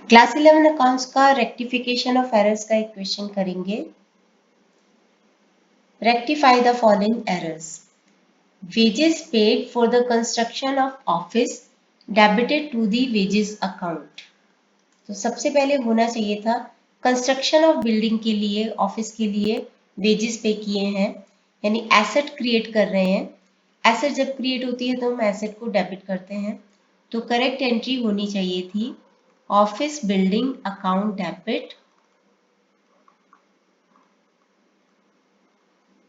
Class 11 accounts का rectification of errors का एक क्वेश्चन करेंगे। Rectify the following errors. Wages paid for the construction of office debited to the wages account. तो सबसे पहले होना चाहिए था कंस्ट्रक्शन ऑफ बिल्डिंग के लिए, ऑफिस के लिए वेजेस पे किए हैं, यानी एसेट क्रिएट कर रहे हैं। एसेट जब क्रिएट होती है तो हम एसेट को डेबिट करते हैं। तो करेक्ट एंट्री होनी चाहिए थी office building account debit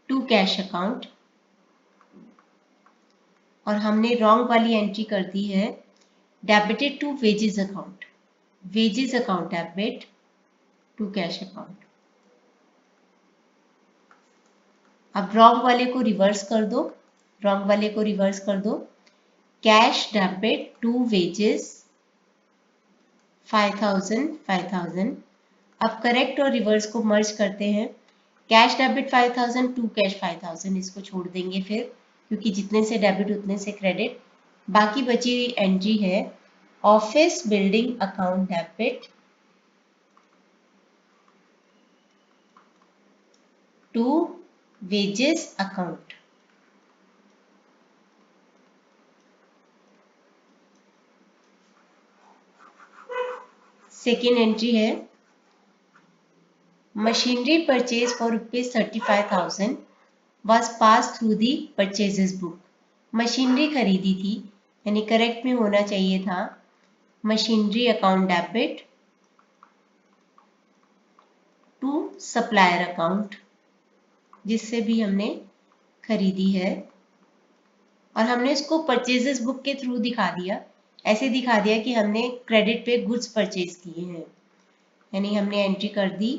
to cash account, और हमने रॉन्ग वाली एंट्री कर दी है debited to wages account, wages account debit to cash account. अब रॉन्ग वाले को रिवर्स कर दो, रॉन्ग वाले को रिवर्स कर दो, कैश डेबिट टू वेजेस 5000 5000। अब करेक्ट और रिवर्स को मर्ज करते हैं, कैश डेबिट 5000 टू कैश 5000, इसको छोड़ देंगे फिर, क्योंकि जितने से डेबिट उतने से क्रेडिट। बाकी बची हुई एंट्री है office building account debit to wages account. Second entry है machinery purchase for ₹35,000 was passed through the purchases book। मशीनरी खरीदी थी, यानी करेक्ट में होना चाहिए था machinery account debit to supplier account, जिससे भी हमने खरीदी है, और हमने इसको परचेजेस बुक के थ्रू दिखा दिया। ऐसे दिखा दिया कि हमने क्रेडिट पे गुड्स परचेज किए हैं, यानी हमने एंट्री कर दी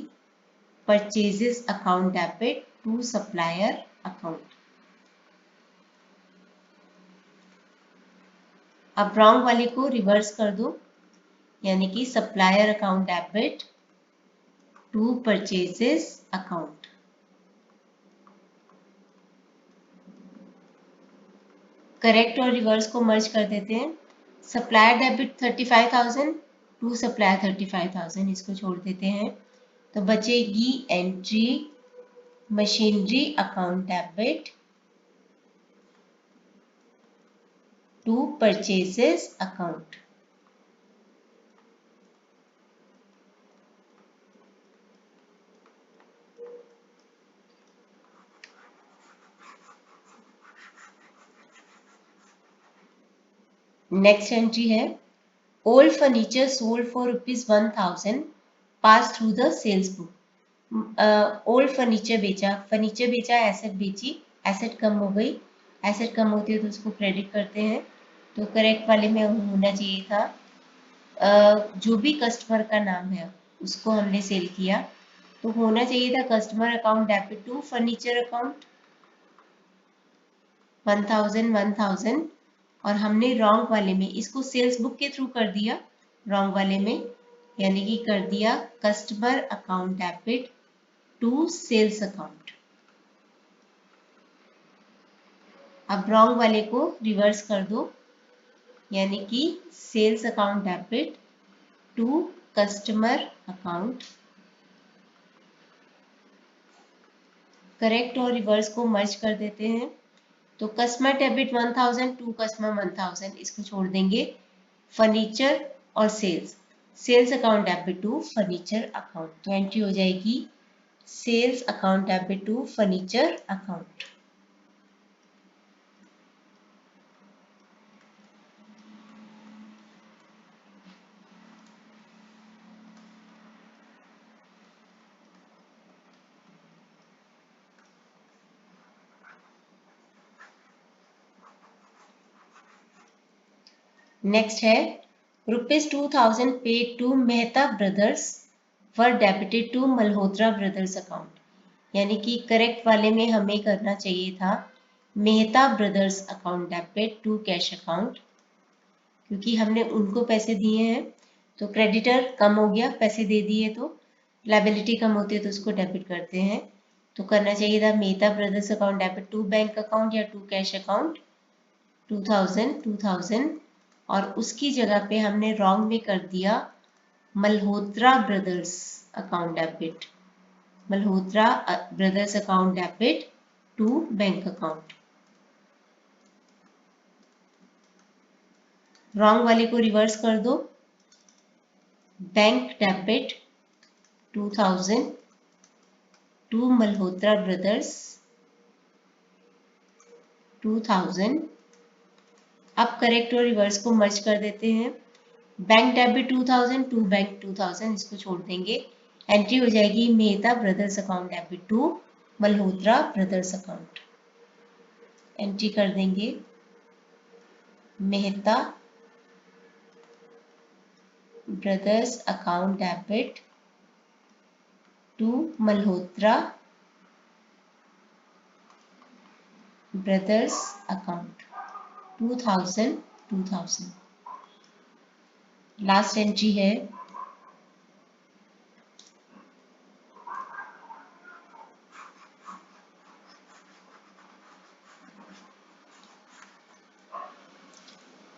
purchases account debit to supplier account. अब रॉन्ग वाले को रिवर्स कर दो, यानी कि supplier account debit to purchases account. Correct और रिवर्स को मर्ज कर देते हैं, सप्लायर डेबिट 35,000 टू सप्लायर 35,000, इसको छोड़ देते हैं। तो बचेगी entry machinery account debit to purchases account. Next entry है old furniture sold for ₹1000 pass through the sales book. Old furniture बेचा, एसेट बेची, एसेट कम हो गई, एसेट कम होती है तो उसको क्रेडिट करते हैं। तो करेक्ट वाले में होना चाहिए था जो भी कस्टमर का नाम है उसको हमने सेल किया, तो होना चाहिए था customer account debit to furniture account 1000 1000, और हमने रॉन्ग वाले में इसको सेल्स बुक के थ्रू कर दिया, रॉन्ग वाले में, यानी कि कर दिया customer account debit to sales account. अब रॉन्ग वाले को रिवर्स कर दो, यानी कि sales account debit to customer account. Correct और रिवर्स को मर्ज कर देते हैं, तो कस्टमर डेबिट 1000 टू कस्टमर 1000, इसको छोड़ देंगे। फर्नीचर और sales, sales account debit to furniture account, तो एंट्री हो जाएगी sales account debit to furniture account. Next है ₹2000 paid to Mehta brothers were debited to Malhotra brothers account, यानी कि करेक्ट वाले में हमें करना चाहिए था Mehta brothers account debit to cash account, क्योंकि हमने उनको पैसे दिए हैं तो क्रेडिटर कम हो गया, पैसे दे दिए तो लायबिलिटी कम होती है तो उसको डेबिट करते हैं। तो करना चाहिए था Mehta brothers account debit to bank account या टू कैश अकाउंट 2000 2000, और उसकी जगह पे हमने रॉन्ग में कर दिया Malhotra brothers account debit, Malhotra brothers account debit to bank account. Wrong वाले को रिवर्स कर दो, bank debit 2000 to Malhotra brothers 2000। अब करेक्ट और रिवर्स को मर्ज कर देते हैं, बैंक डेबिट 2000 टू बैंक 2000, इसको छोड़ देंगे। एंट्री हो जाएगी Mehta brothers account debit to Malhotra brothers account. Entry कर देंगे Mehta brothers account debit to Malhotra brothers account 2000। Last entry है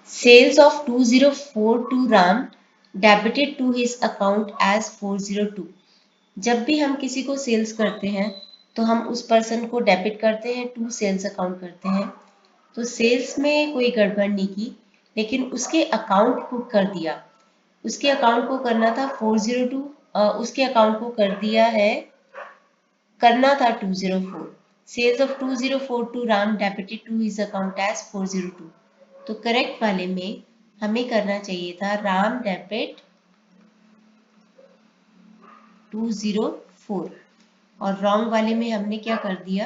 sales of 2042 Ram debited to his account as 402। जब भी हम किसी को सेल्स करते हैं तो हम उस पर्सन को डेबिट करते हैं, टू सेल्स अकाउंट करते हैं। तो सेल्स में कोई गड़बड़ नहीं की, लेकिन उसके अकाउंट को कर दिया, उसके अकाउंट को करना था 402, उसके अकाउंट को कर दिया है, करना था 204। Sales of 2042 Ram debited to his account as 402। तो करेक्ट वाले में हमें करना चाहिए था राम डेबिट 204, और रॉन्ग वाले में हमने क्या कर दिया,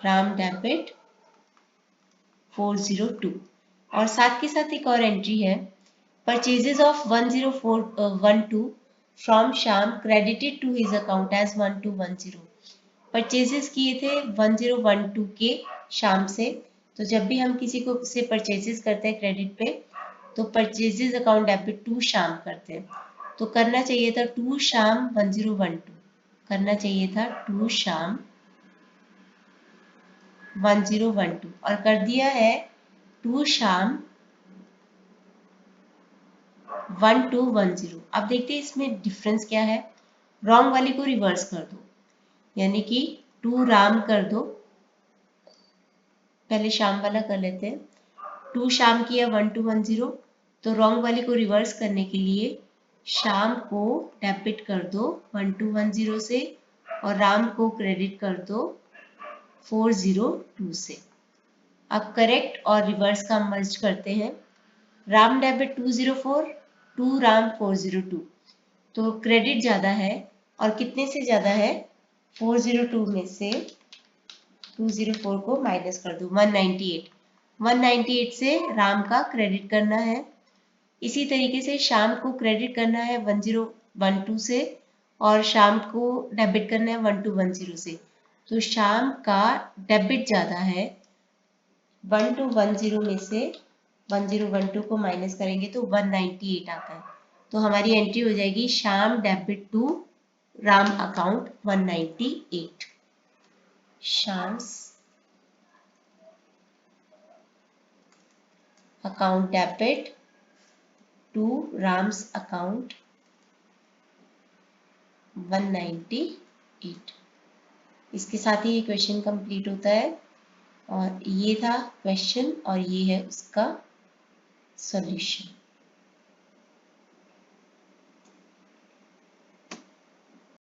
राम डेबिट 402। और साथ के साथ एक और एंट्री है, purchases of 10412 from Shyam credited to his account as 1210। Purchases किए थे 1012 के श्याम से, तो जब भी हम किसी को से परचेजेस करते हैं क्रेडिट पे, तो purchases account debit to Shyam करते हैं। तो करना चाहिए था टू श्याम 1012, करना चाहिए था टू श्याम 1012, और कर दिया है टू श्याम 1210। अब देखते हैं इसमें डिफरेंस क्या है। रॉन्ग वाले को रिवर्स कर दो, यानी कि टू राम कर दो, पहले शाम वाला कर लेते हैं। टू शाम किया 1210, तो रॉन्ग वाले को रिवर्स करने के लिए शाम को डेबिट कर दो 1210 से, और राम को क्रेडिट कर दो 402 से। अब करेक्ट और रिवर्स का मर्ज करते हैं, राम डेबिट 204 टू राम 402, तो क्रेडिट ज़्यादा है, और कितने से ज़्यादा है, 402 में से 204 को माइनस कर दो 198 से राम का क्रेडिट करना है। इसी तरीके से शाम को क्रेडिट करना है 1012 से, और शाम को डेबिट करना है 1210 से। तो शाम का डेबिट ज़्यादा है, 1210 में से 1012 को माइनस करेंगे तो 198 आता है। तो हमारी एंट्री हो जाएगी Sham debit to Ram account 198। Sham's account debit to Ram's account 198। इसके साथ ही ये क्वेश्चन कंप्लीट होता है, और ये था क्वेश्चन और ये है उसका सॉल्यूशन।